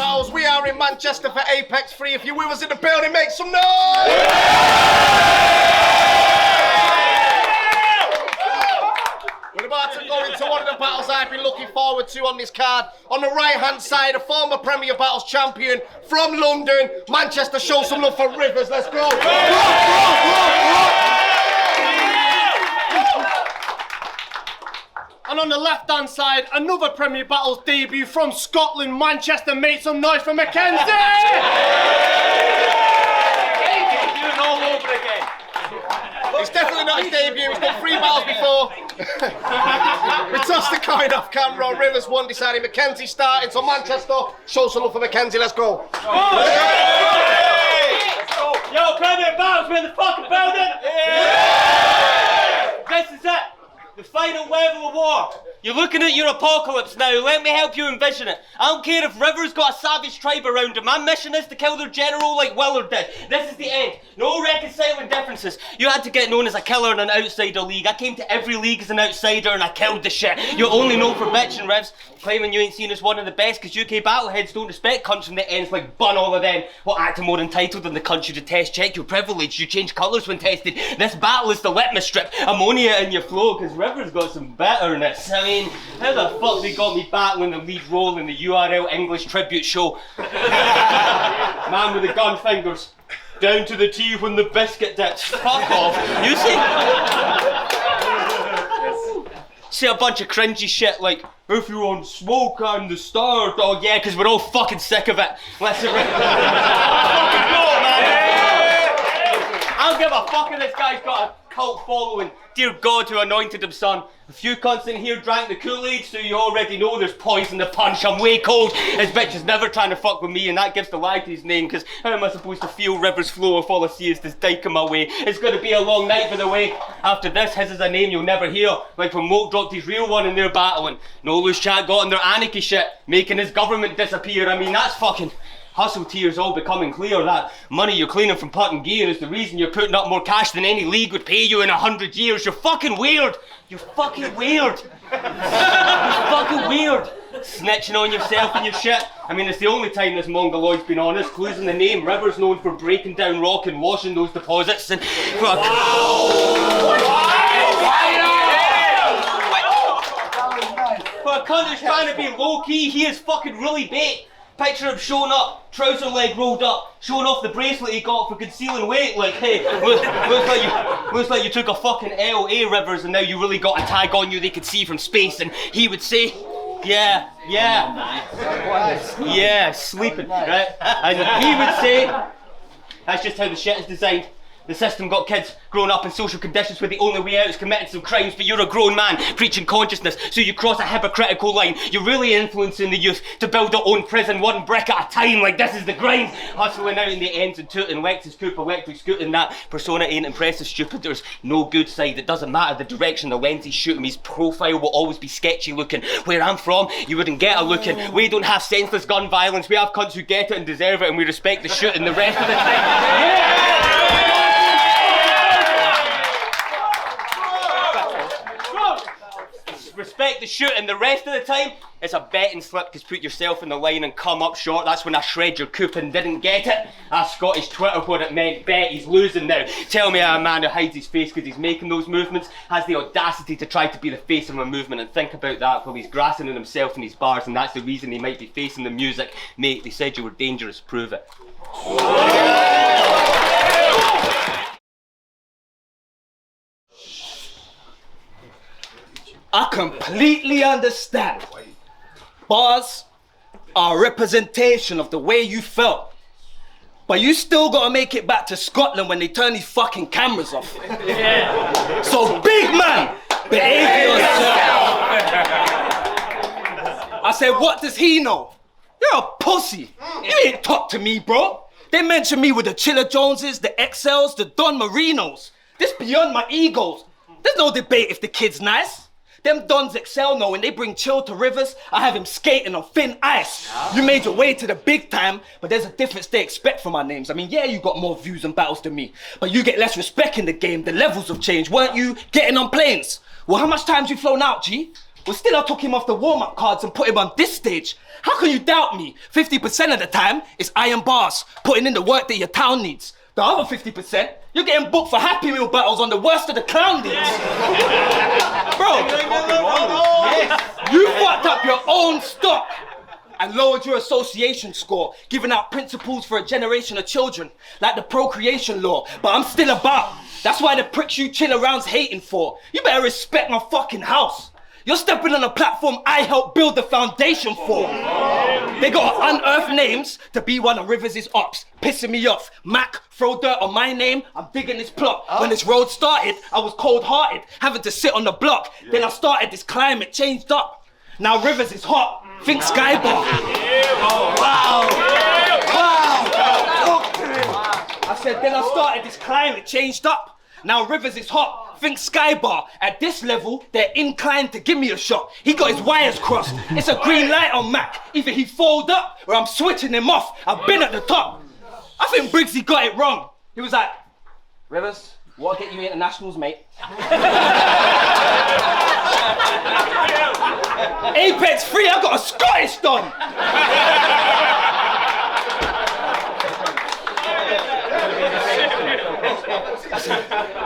battles. We are in Manchester for Apex 3. If you're with us in the building, make some noise! We're about to go into one of the battles I've been looking forward to on this card. On the right-hand side, a former Premier Battles champion from London. Manchester, show some love for Rivers. Let's go! And on the left-hand side, another Premier Battles debut from Scotland, Manchester. Make some noise for Mackenzie! Doing all over again. It's definitely not his debut. He's done 3 battles before. We tossed the coin off camera. Rivers won, deciding Mackenzie starting. So Manchester, show some love for Mackenzie. Let's go. Let's go. Yo, Premier Battles, we're in the fucking building. This is it. The final wave of the war. You're looking at your apocalypse now. Let me help you envision it. I don't care if Rivers got a savage tribe around him. My mission is to kill their general like Willard did. This is the end. No reconciling differences. You had to get known as a killer in an outsider league. I came to every league as an outsider and I killed the shit. You only know for bitching, Rivs. Claiming you ain't seen as one of the best because UK battleheads don't respect country that ends like bun all of them. What acting more entitled than the country to test check your privilege? You change colours when tested. This battle is the litmus strip. Ammonia in your flow because Rivers got some bitterness. I mean, how the fuck they got me battling the lead role in the URL English tribute show? Man with the gun fingers. Down to the T when the biscuit dips. Fuck off. You see? See a bunch of cringy shit like, if you want smoke, I'm the star, dog. Yeah, because we're all fucking sick of it. Listen, fucking go, man. I don't give a fuck if this guy's got a cult following. Dear God who anointed him, son. A few cunts in here drank the Kool-Aid, so you already know there's poison in the punch. I'm way cold. His bitch is never trying to fuck with me, and that gives the lie to his name, because how am I supposed to feel Rivers flow if all I see is this dyke in my way? It's going to be a long night, by the way. After this, his is a name you'll never hear. Like when MOAK dropped his real one and they're battling. No loose chat got on their anarchy shit, making his government disappear. I mean, that's fucking... Hustle tears all becoming clear. That money you're cleaning from putting gear is the reason you're putting up more cash than any league would pay you in 100 years. You're fucking weird. You're fucking weird. You're fucking weird. Snitching on yourself and your shit. I mean, it's the only time this mongoloid's been honest. Clues in the name. Rivers known for breaking down rock and washing those deposits and... For a cunt who's trying to be low-key, he is fucking really bait. Picture him showing up, trouser leg rolled up, showing off the bracelet he got for concealing weight. Like, hey, looks like you took a fucking LA, Rivers, and now you really got a tag on you they could see from space. And he would say, yeah, sleeping, right? And he would say, that's just how the shit is designed. The system got kids growing up in social conditions where the only way out is committing some crimes, but you're a grown man preaching consciousness, so you cross a hypocritical line. You're really influencing the youth to build their own prison one brick at a time, like this is the grind. Hustling out in the ends and tooting, Lexus coupe, electric scooting, that persona ain't impressive, stupid. There's no good side. It doesn't matter the direction the lens he's shooting. His profile will always be sketchy looking. Where I'm from, you wouldn't get a looking. We don't have senseless gun violence. We have cunts who get it and deserve it, and we respect the shooting the rest of the time. Yeah! Respect the shoot, and the rest of the time it's a betting slip because put yourself in the line and come up short. That's when I shred your coup and didn't get it. Ask Scottish Twitter what it meant. Bet he's losing now. Tell me how a man who hides his face because he's making those movements has the audacity to try to be the face of a movement. And think about that while he's grassing on himself in his bars, and that's the reason he might be facing the music. Mate, they said you were dangerous. Prove it. I completely understand. Bars are a representation of the way you felt. But you still gotta make it back to Scotland when they turn these fucking cameras off. Yeah. So big man, behave yourself. I said, what does he know? You're a pussy. You ain't talk to me, bro. They mention me with the Chilla Joneses, the XLs, the Don Marinos. This beyond my egos. There's no debate if the kid's nice. Them Dons excel now when they bring chill to Rivers, I have him skating on thin ice. Yeah. You made your way to the big time, but there's a difference they expect from our names. I mean, yeah, you got more views and battles than me, but you get less respect in the game. The levels have changed. Weren't you getting on planes? Well, how much times you flown out, G? But still I took him off the warm-up cards and put him on this stage. How can you doubt me? 50% of the time, it's iron bars, putting in the work that your town needs. The other 50%, you're getting booked for Happy Meal battles on the worst of the clown leagues. Bro, you fucked up your own stock and lowered your association score, giving out principles for a generation of children, like the procreation law, but I'm still about. That's why the pricks you chill around's hating for. You better respect my fucking house. You're stepping on a platform I helped build the foundation for. They got unearthed names to be one of Rivers' ops, pissing me off. MOAK, throw dirt on my name, I'm digging this plot. When this road started, I was cold-hearted, having to sit on the block. Then I started this climate, changed up. Now Rivers is hot, think Skybar. Wow. I said, then I started this climate, changed up. Now Rivers is hot, think Skybar. At this level, they're inclined to give me a shot. He got his wires crossed. It's a green light on MOAK. Either he fold up or I'm switching him off. I've been at the top. I think Briggsy got it wrong. He was like, Rivers, what'll get you internationals, mate? Apex 3, I got a Scottish Don.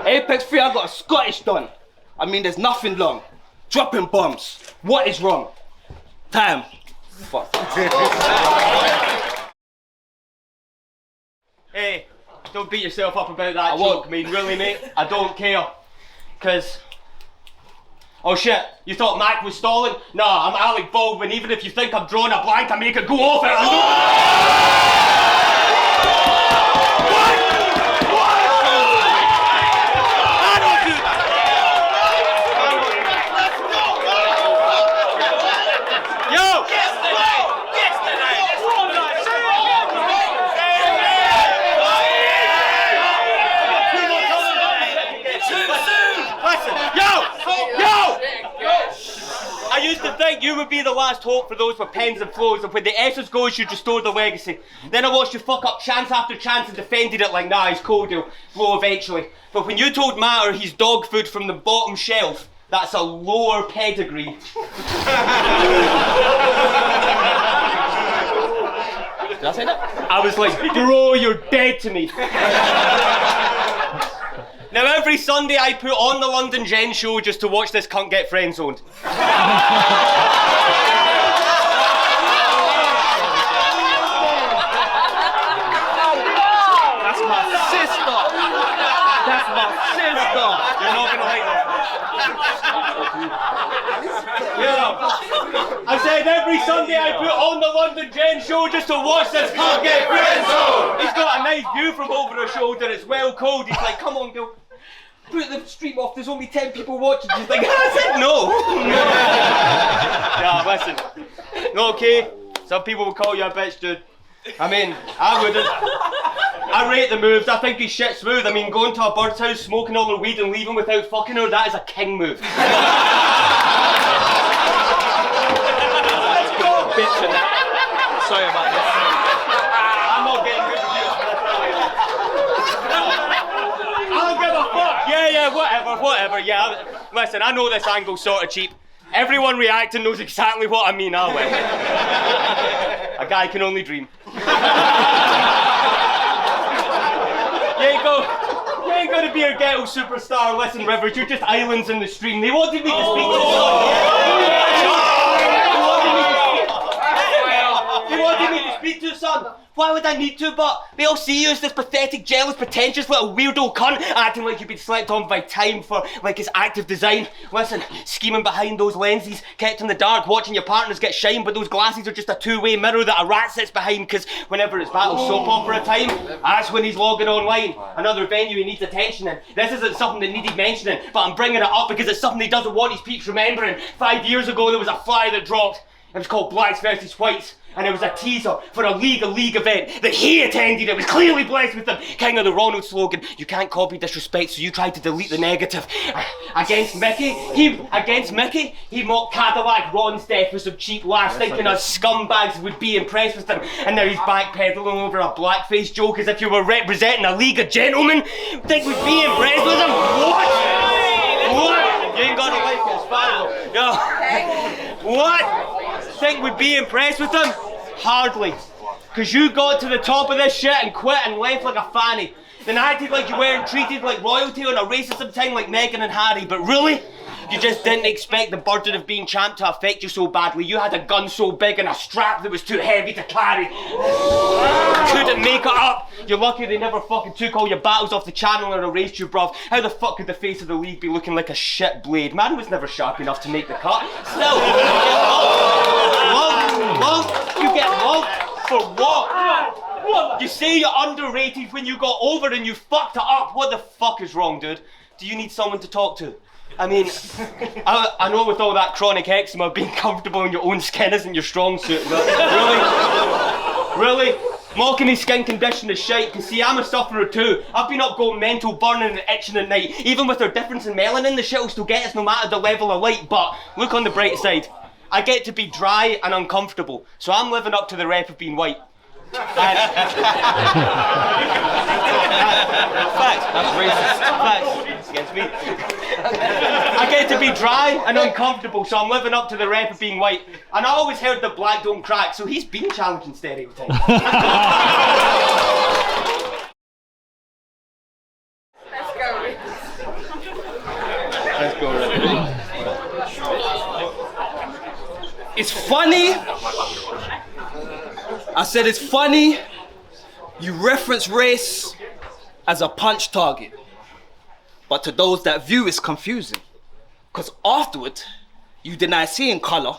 Apex 3, I got a Scottish Don. I mean, there's nothing long. Dropping bombs. What is wrong? Time. Fuck. Hey, don't beat yourself up about that joke. I mean, really, mate, I don't care. Cause, oh shit, you thought MOAK was stalling? Nah, I'm Alec Baldwin. Even if you think I'm drawing a blank, I make it go off it. I used to think you would be the last hope for those with pens and flows, and when the essence goes, you restore the legacy. Then I watched you fuck up chance after chance and defended it like, nah, he's cold, he'll blow eventually. But when you told Matter he's dog food from the bottom shelf, that's a lower pedigree. Did I say that? I was like, bro, you're dead to me. Now every Sunday I put on the London Gen show just to watch this cunt get friend-zoned. That's my sister! That's my sister! You're not gonna like that. Yeah. I said every Sunday I put on the London Gen show just to watch this cunt get friend-zoned. He's got a nice view from over her shoulder, it's well cold. He's like, come on, girl. Put the stream off, there's only 10 people watching. She's like, I said no. Yeah, listen. Okay, some people will call you a bitch, dude. I mean, I wouldn't. I rate the moves, I think he's shit smooth. I mean, going to a bird's house, smoking all her weed and leaving without fucking her, that is a king move. Let's go! Bitch in that. Sorry about this. I'm not getting good reviews for this. I don't give a fuck. Yeah, whatever, yeah. Listen, I know this angle's sort of cheap. Everyone reacting knows exactly what I mean, I will. A guy can only dream. You ain't gonna be a ghetto superstar. Listen, Rivers, you're just islands in the stream. They wanted me to speak to the sun. They wanted me to speak to the sun. Why would I need to? But they all see you as this pathetic, jealous, pretentious little weirdo cunt, acting like you've been slept on by time for like it's active design. Listen, scheming behind those lenses, kept in the dark, watching your partners get shine, but those glasses are just a two-way mirror that a rat sits behind, because whenever it's battle soap opera time, that's when he's logging online. Another venue he needs attention in. This isn't something that needed mentioning, but I'm bringing it up because it's something he doesn't want his peeps remembering. 5 years ago there was a flyer that dropped. It was called Blacks versus Whites. And it was a teaser for a league event that he attended. It was clearly blessed with the King of the Ronald slogan. You can't copy disrespect, so you tried to delete the negative. Against Mickey, he mocked Cadillac Ron's death with some cheap laughs, thinking us scumbags would be impressed with him. And now he's backpedaling over a blackface joke as if you were representing a league of gentlemen. Think we'd be impressed with him? What? You ain't got to like it, it's fine. Yo, what? Think we'd be impressed with him? Hardly. Because you got to the top of this shit and quit and left like a fanny. Then acted like you weren't treated like royalty on a racism time like Meghan and Harry, but really? You just didn't expect the burden of being champ to affect you so badly. You had a gun so big and a strap that was too heavy to carry. Couldn't make it up. You're lucky they never fucking took all your battles off the channel and erased you, bruv. How the fuck could the face of the league be looking like a shit blade? Man was never sharp enough to make the cut. Still, you get loved. You get loved for what? You say you're underrated when you got over and you fucked it up. What the fuck is wrong, dude? Do you need someone to talk to? I mean, I know with all that chronic eczema, being comfortable in your own skin isn't your strong suit, but really? Mocking his skin condition is shite, because see, I'm a sufferer too. I've been up going mental, burning and itching at night. Even with our difference in melanin, the shit will still get us no matter the level of light, but look on the bright side. I get to be dry and uncomfortable, so I'm living up to the rep of being white. Facts. That's racist. Facts. It's against me. I get to be dry and uncomfortable, so I'm living up to the rep of being white. And I always heard that black don't crack, so he's been challenging stereotypes. Let's go. Let's go. It's funny. I said it's funny you reference race as a punch target. But to those that view, it's confusing. Because afterward, you deny seeing color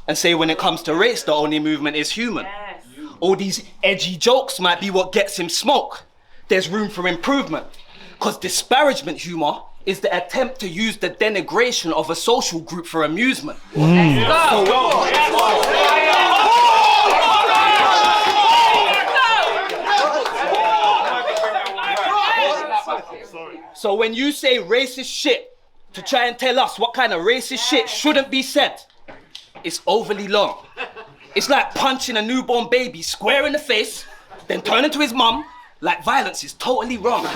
and say when it comes to race, the only movement is human. Yes. All these edgy jokes might be what gets him smoke. There's room for improvement. Because disparagement humor is the attempt to use the denigration of a social group for amusement. So when you say racist shit to try and tell us what kind of racist shit shouldn't be said, it's overly long. It's like punching a newborn baby square in the face, then turning to his mum like violence is totally wrong.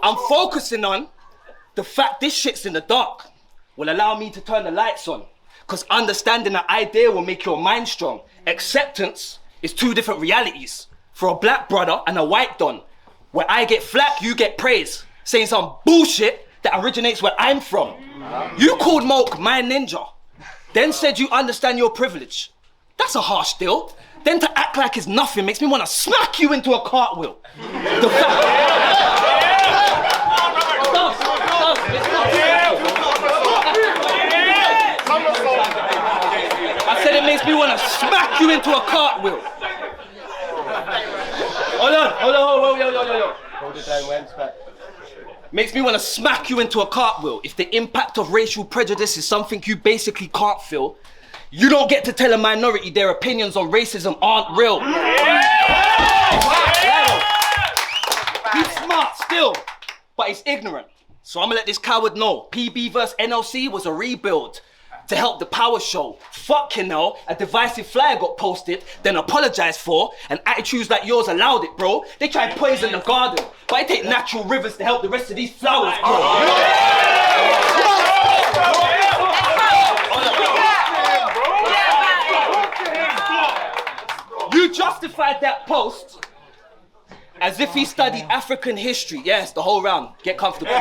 I'm focusing on the fact this shit's in the dark will allow me to turn the lights on. Because understanding an idea will make your mind strong. Acceptance is two different realities. For a black brother and a white don. Where I get flack, you get praise. Saying some bullshit that originates where I'm from. You called MOAK my ninja. Then said you understand your privilege. That's a harsh deal. Then to act like it's nothing makes me want to smack you into a cartwheel. The fact... I said it makes me want to smack you into a cartwheel. Hold on. Hold it down, Wentz, back. Makes me want to smack you into a cartwheel. If the impact of racial prejudice is something you basically can't feel, you don't get to tell a minority their opinions on racism aren't real. He's smart still, but he's ignorant. So I'm gonna let this coward know PB vs NLC was a rebuild to help the power show. Fucking hell, a divisive flyer got posted, then apologized for, and attitudes like yours allowed it, bro. They try to poison the garden, but I take natural rivers to help the rest of these flowers grow. You justified that post as if he studied African history. Yes, the whole round. Get comfortable.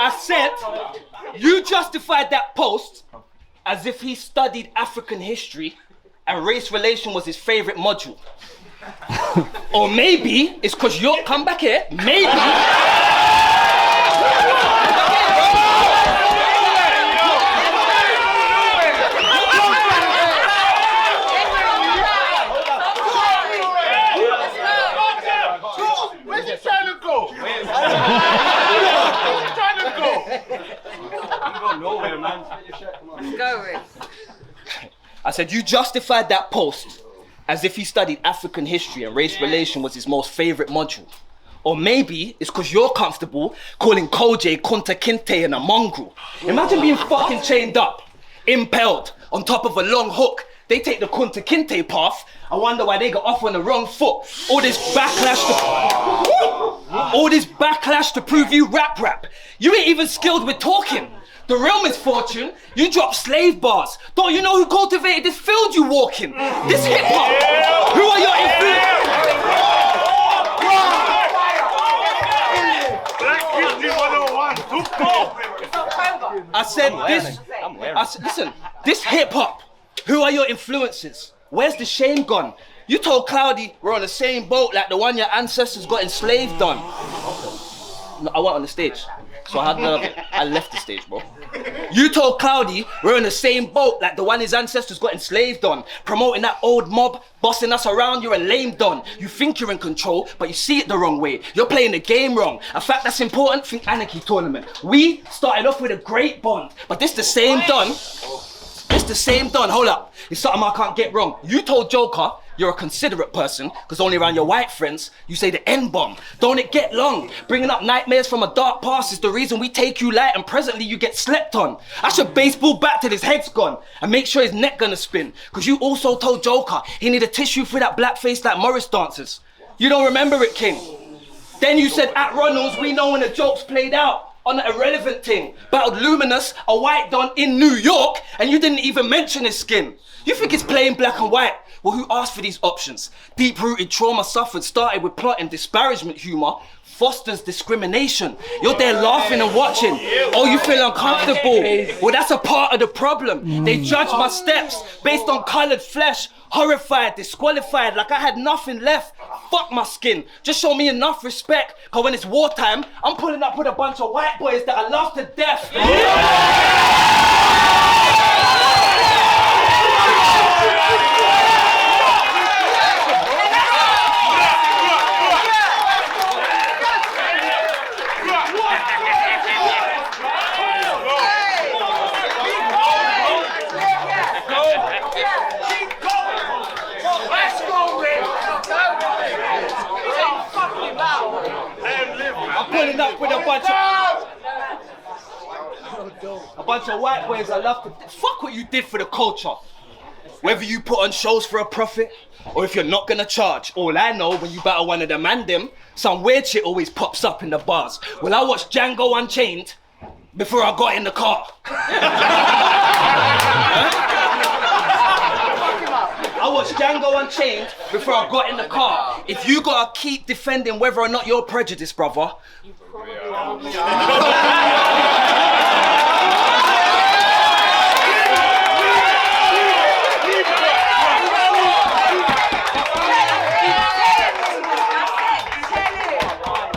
I said, you justified that post as if he studied African history and race relation was his favorite module. Or maybe it's because you're, come back here, maybe. Where's he trying to go? Nowhere, man. Go with. I said, you justified that post as if he studied African history and race relation was his most favorite module. Or maybe it's because you're comfortable calling Koj Kunta Kinte and a mongrel. Imagine being fucking chained up, impaled, on top of a long hook. They take the Kunta Kinte path. I wonder why they got off on the wrong foot. All this backlash to prove you rap. You ain't even skilled with talking. The real misfortune, you drop slave bars. Don't you know who cultivated this field you walk in? This hip hop. Who are your influences? I said this. Listen, this hip hop. Who are your influences? Where's the shame gone? You told Cloudy we're on the same boat like the one your ancestors got enslaved on. No, I went on the stage, so I left the stage, bro. You told Cloudy we're in the same boat like the one his ancestors got enslaved on. Promoting that old mob, bossing us around, you're a lame don. You think you're in control, but you see it the wrong way. You're playing the game wrong. A fact that's important, think Anarchy Tournament. We started off with a great bond, but this the same don. It's the same done, hold up. It's something I can't get wrong. You told Joker you're a considerate person, because only around your white friends, you say the N-bomb. Don't it get long? Bringing up nightmares from a dark past is the reason we take you light and presently you get slept on. I should baseball bat till his head's gone and make sure his neck gonna spin, because you also told Joker he need a tissue for that blackface like Morris dancers. You don't remember it, King? Then you said at Ronald's, we know when the joke's played out. On an irrelevant thing, battled Luminous, a white don in New York, and you didn't even mention his skin. You think it's plain black and white? Well, who asked for these options? Deep-rooted trauma suffered started with plotting disparagement humor, fosters discrimination. You're there laughing and watching. Oh, you feel uncomfortable? Well, that's a part of the problem. They judge my steps based on colored flesh. Horrified, disqualified, like I had nothing left. Fuck my skin, just show me enough respect, cause when it's wartime, I'm pulling up with a bunch of white boys that I love to death. Pulling up with a bunch of white boys I love to fuck what you did for the culture. Whether you put on shows for a profit or if you're not gonna charge. All I know, when you battle one of them and them, some weird shit always pops up in the bars. Well, I watched Django Unchained before I got in the car. I watched Django Unchained before I got in the car. If you gotta keep defending whether or not you're prejudiced, brother.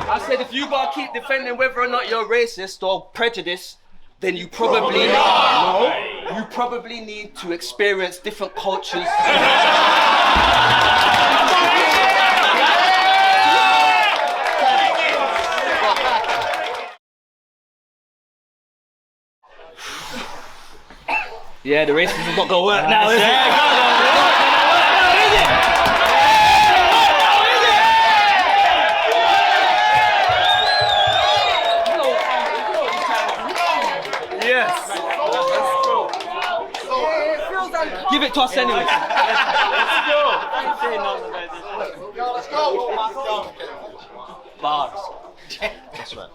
I said if you gotta keep defending whether or not you're racist or prejudiced, then you probably you probably need to experience different cultures. Yeah, the racism is not gonna work now, is it? Give it to us anyway. Let's go. Bars. That's right.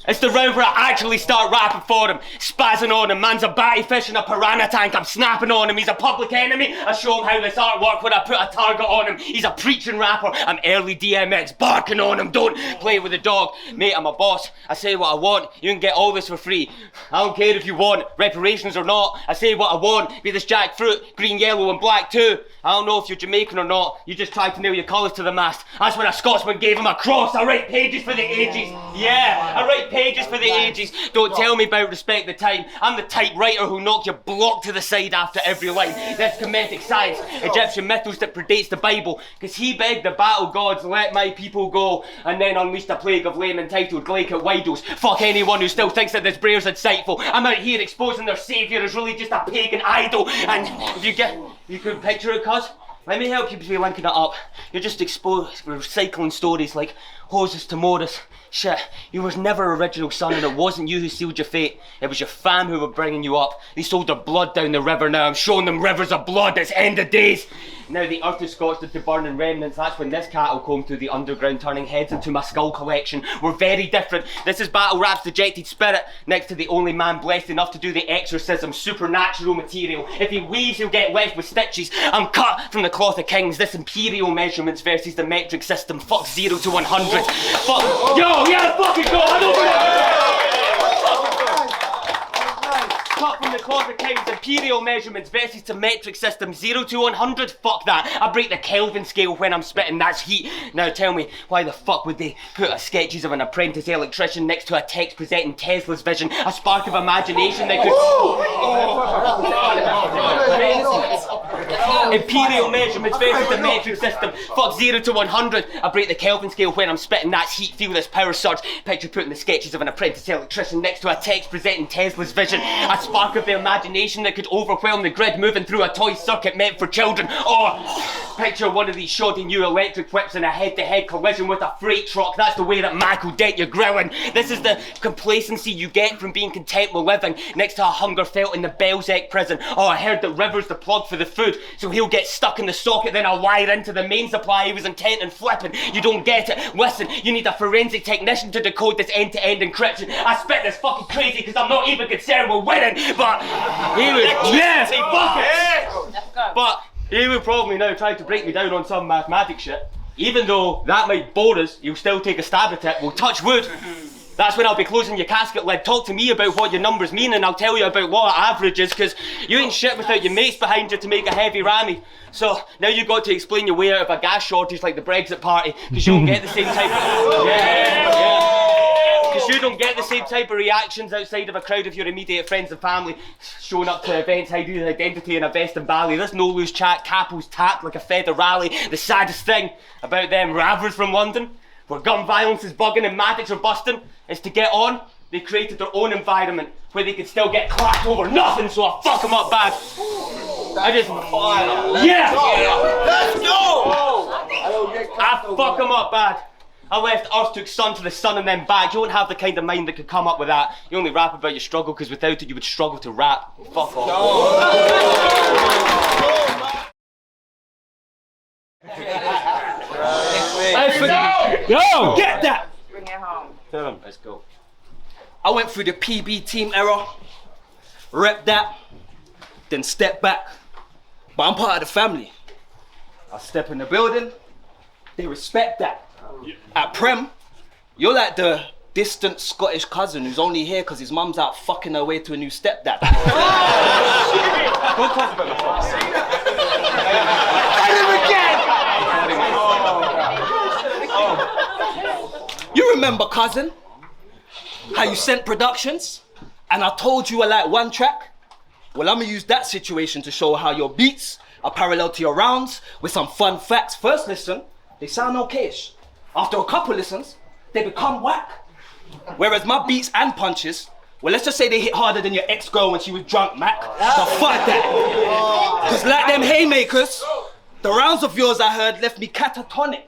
It's the round where I actually start rapping for him, spazzing on him. Man's a batty fish in a piranha tank, I'm snapping on him. He's a public enemy, I show him how this artwork when I put a target on him. He's a preaching rapper, I'm early DMX, barking on him. Don't play with the dog. Mate, I'm a boss, I say what I want, you can get all this for free. I don't care if you want reparations or not, I say what I want. Be this jackfruit, green, yellow and black too. I don't know if you're Jamaican or not, you just tried to nail your colours to the mast. That's when a Scotsman gave him a cross. I write pages for the ages. Yeah, I write pages for the ages. Don't tell me about respect the time. I'm the type writer who knock your block to the side after every line. That's Kemetic science, Egyptian mythos that predates the Bible. Cause he begged the battle gods, let my people go, and then unleashed a plague of lame entitled Glacial Widos. Fuck anyone who still thinks that this prayer's insightful. I'm out here exposing their saviour as really just a pagan idol. And if you could picture it, cuz, Let me help you be linking it up. You're just recycling stories like hoses to Morris. Shit, you was never original son, and it wasn't you who sealed your fate. It was your fam who were bringing you up. They sold their blood down the river. Now I'm showing them rivers of blood. It's end of days. Now the earth is scorched into burning remnants. That's when this cattle comb through the underground, turning heads into my skull collection. We're very different. This is Battle Rap's dejected spirit, next to the only man blessed enough to do the exorcism. Supernatural material. If he weaves, he'll get left with stitches. I'm cut from the cloth of kings. This imperial measurements versus the metric system. Fuck 0 to 100. Fuck. Yo, yeah, fucking go. I don't cut from the cloth of kings, imperial measurements versus the metric system, 0 to 100, fuck that. I break the Kelvin scale when I'm spitting, that's heat. Now tell me, why the fuck would they put sketches of an apprentice electrician next to a text presenting Tesla's vision, a spark of imagination that could... Imperial measurements versus the metric system, fuck 0 to 100. I break the Kelvin scale when I'm spitting, that's heat, feel this power surge. Picture putting the sketches of an apprentice electrician next to a text presenting Tesla's vision, a spark of the imagination that could overwhelm the grid moving through a toy circuit meant for children. Or picture one of these shoddy new electric whips in a head-to-head collision with a freight truck. That's the way that Mac will dent your grilling. This is the complacency you get from being content with living next to a hunger felt in the Belzec prison. Oh, I heard that River's the plug for the food, so he'll get stuck in the socket, then I'll wire into the main supply he was intent on flipping. You don't get it. Listen, you need a forensic technician to decode this end-to-end encryption. I spit this fucking crazy because I'm not even concerned with winning, but he would, yes, he fucking, but he would probably now try to break me down on some mathematics shit. Even though that might bore us, you'll still take a stab at it. We'll touch wood. That's when I'll be closing your casket lid. Talk to me about what your numbers mean and I'll tell you about what average is, because you ain't shit without your mates behind you to make a heavy rammy. So now you've got to explain your way out of a gas shortage like the Brexit party, because you don't get the same type of... Because you don't get the same type of reactions outside of a crowd of your immediate friends and family showing up to events hiding an identity in a vest and ballet. This no-lose chat, capos tapped like a feather rally. The saddest thing about them ravers from London, where gun violence is bugging and matics are busting, is to get on, they created their own environment where they could still get clapped over nothing, so I fuck them up bad. I just... Yeah! Let's go! I fuck them up bad. I left Earth, took sun to the sun and then back. You don't have the kind of mind that could come up with that. You only rap about your struggle because without it you would struggle to rap. Fuck off. Yo! Get that! Bring it home. Tell him. Let's go. I went through the PB team era, rep that, then step back. But I'm part of the family. I step in the building, they respect that. At Prem, you're like the distant Scottish cousin who's only here because his mum's out fucking her way to a new stepdad. Don't talk about my You remember, cousin, how you sent productions and I told you I like one track? Well, I'm gonna use that situation to show how your beats are parallel to your rounds with some fun facts. First listen, they sound okay-ish. After a couple listens, they become whack. Whereas my beats and punches, well, let's just say they hit harder than your ex-girl when she was drunk, Mac. But fuck that. Cause like them haymakers, the rounds of yours I heard left me catatonic.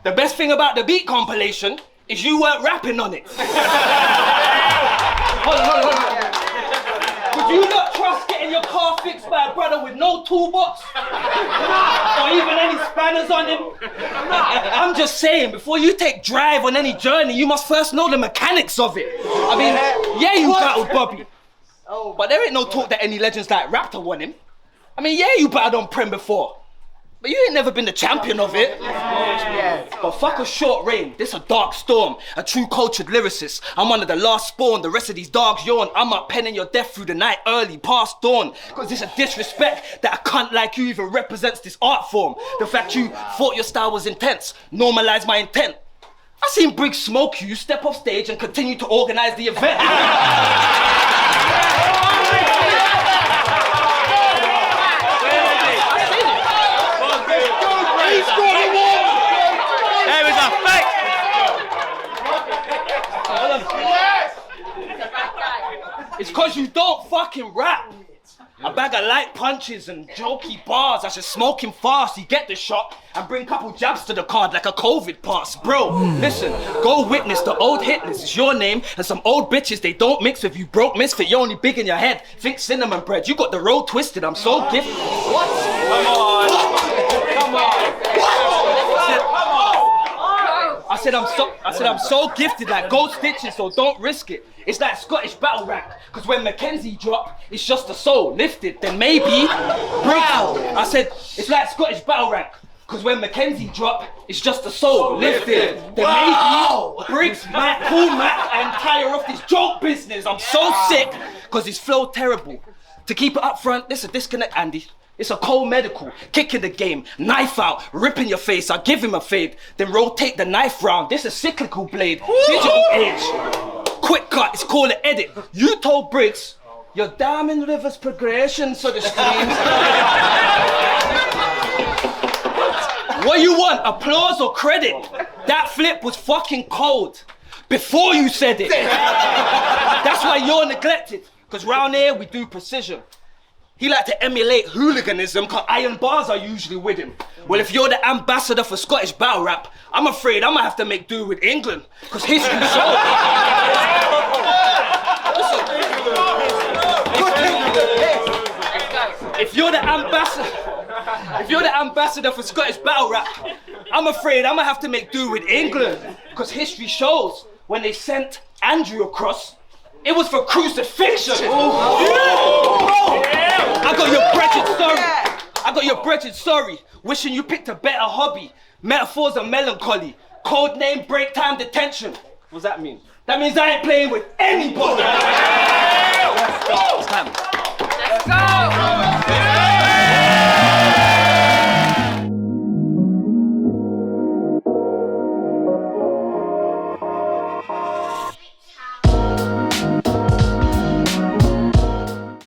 The best thing about the beat compilation is you weren't rapping on it. Hold on. Would you not trust getting your car fixed by a brother with no toolbox? Or even any spanners on him? I'm just saying, before you take drive on any journey, you must first know the mechanics of it. I mean, yeah, you battled Bobby. But there ain't no talk that any legends like Raptor won him. I mean, yeah, you battled on Prem before. But you ain't never been the champion of it. But fuck a short reign, this a dark storm, a true cultured lyricist. I'm one of the last spawn, the rest of these dogs yawn. I'm up penning your death through the night early, past dawn. Cause it's a disrespect that a cunt like you even represents this art form. The fact you thought your style was intense, normalize my intent. I seen Briggz smoke you, step off stage and continue to organize the event. It's cause you don't fucking rap. I bag of light punches and jokey bars. I should smoke him fast, he get the shot and bring couple jabs to the card like a COVID pass. Bro, listen, go witness the old hit list. It's your name and some old bitches, they don't mix with you. Broke misfit, you're only big in your head. Think cinnamon bread, you got the road twisted. I'm so gifted. What? Come on. Come on. I said I'm so gifted, like gold stitches, so don't risk it. It's like Scottish battle rank, cause when Mackenzie drop, it's just the soul lifted. Then maybe Briggz. I said it's like Scottish battle rank, cause when Mackenzie drop, it's just the soul lifted. Then maybe Briggz might pull Mac and tire off this joke business. I'm so sick, cause his flow terrible. To keep it up front, this a disconnect, Andy. It's a cold medical, kicking the game, knife out, ripping your face. I give him a fade, then rotate the knife round. This a cyclical blade, digital age. Quick cut, it's called an edit. You told Briggz, your Diamond River's progression, so the streams. What you want, applause or credit? That flip was fucking cold before you said it. That's why you're neglected, cause round here we do precision. He like to emulate hooliganism, cause iron bars are usually with him. Well, if you're the ambassador for Scottish battle rap, I'm afraid I'ma have to make do with England, cause history shows. If you're the ambassador for Scottish battle rap, I'm afraid I'ma have to make do with England, cause history shows when they sent Andrew across, it was for crucifixion. I got your wretched sorry. I got your wretched sorry. Wishing you picked a better hobby. Metaphors are melancholy. Code name break time detention. What's that mean? That means I ain't playing with anybody. Let's go. Let's go.